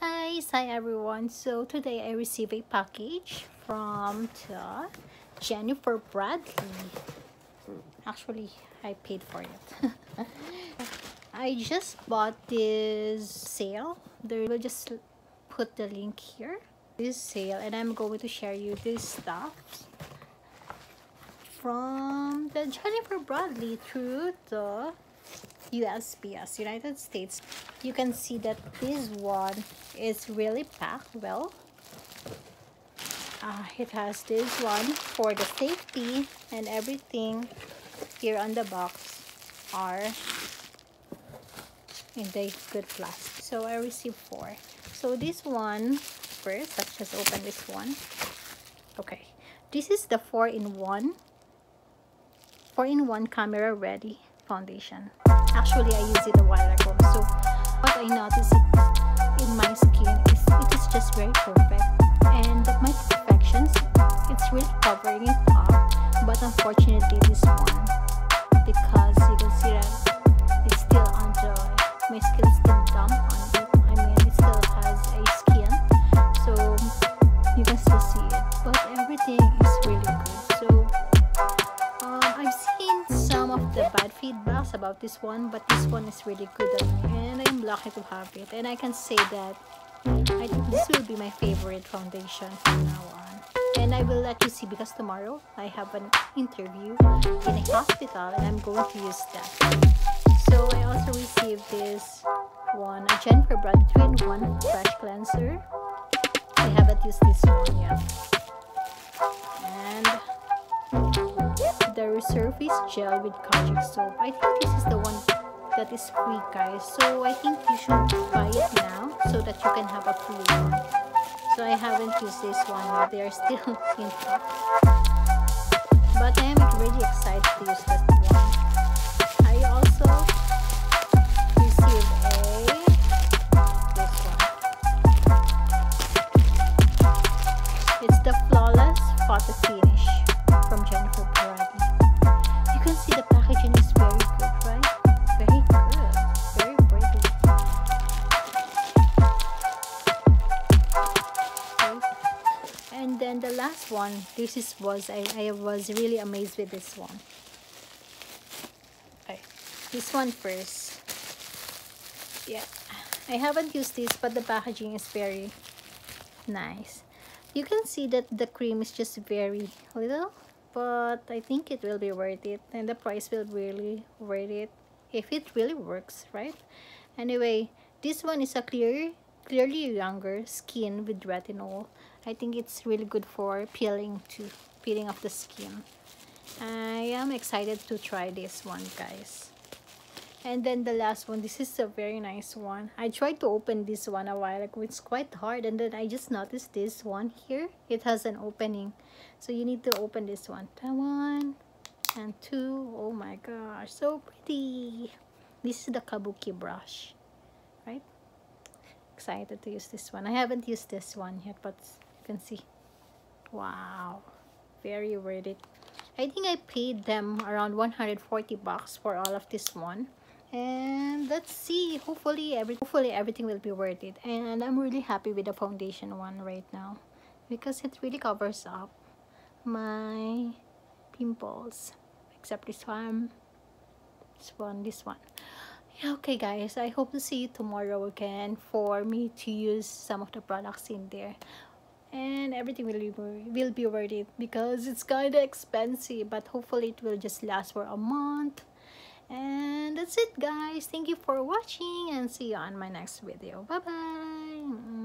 Hi everyone. So today I received a package from the Jennifer Bradley. Actually, I paid for it. I just bought this sale. They will just put the link here. This sale, and I'm going to share you this stuff from the Jennifer Bradley through the USPS, United States. You can see that this one is really packed well. It has this one for the safety, and everything here on the box are in the good plastic. So I received 4. So this one first, let's just open this one. Okay, this is the 4-in-1 camera ready foundation. Actually, I used it a while ago, so what I noticed in my skin is it is just very perfect, and my imperfections, it's really covering it up. But unfortunately, this one, because you can see that it's still on my skin is still damp on it. I mean, it still has a skin, so you can still see it, but everything is really good. So I've seen some of the bad feedbacks about this one, but this one is really good on me, and I'm lucky to have it. And I can say that I think this will be my favorite foundation from now on. And I will let you see, because tomorrow I have an interview in a hospital and I'm going to use that. So I also received this one, a Jennifer Bradley 3-in-1 fresh cleanser. I haven't used this one yet. And the Resurface gel with caustic soap. I think this is the one that is free, guys. So I think you should buy it now so that you can have a free one. So I haven't used this one yet. They are still in stock. But I am really excited to use that one. I also received this one. It's the Flawless Photofinish from Jennifer Bradley. You can see the packaging is very good, right? Very good, very pretty. Okay. And then the last one, I was really amazed with this one. Okay, this one first. Yeah, I haven't used this, but the packaging is very nice. You can see that the cream is just very little, but I think it will be worth it, and the price will really worth it if it really works, right? Anyway, this one is a clearly younger skin with retinol. I think it's really good for peeling off the skin. I am excited to try this one, guys. And then the last one, this is a very nice one. I tried to open this one a while ago. It's quite hard, and then I just noticed this one here. It has an opening, so you need to open this one. 1 and 2. Oh my gosh, so pretty. This is the Kabuki brush, right? Excited to use this one. I haven't used this one yet, but you can see. Wow, very worth it. I think I paid them around 140 bucks for all of this one. And let's see, hopefully everything will be worth it. And I'm really happy with the foundation one right now, because it really covers up my pimples, except this one. Yeah, okay guys, I hope to see you tomorrow again for me to use some of the products in there, and everything will be worth it, because it's kind of expensive, but hopefully it will just last for a month. And that's it, guys. Thank you for watching, and see you on my next video. Bye bye.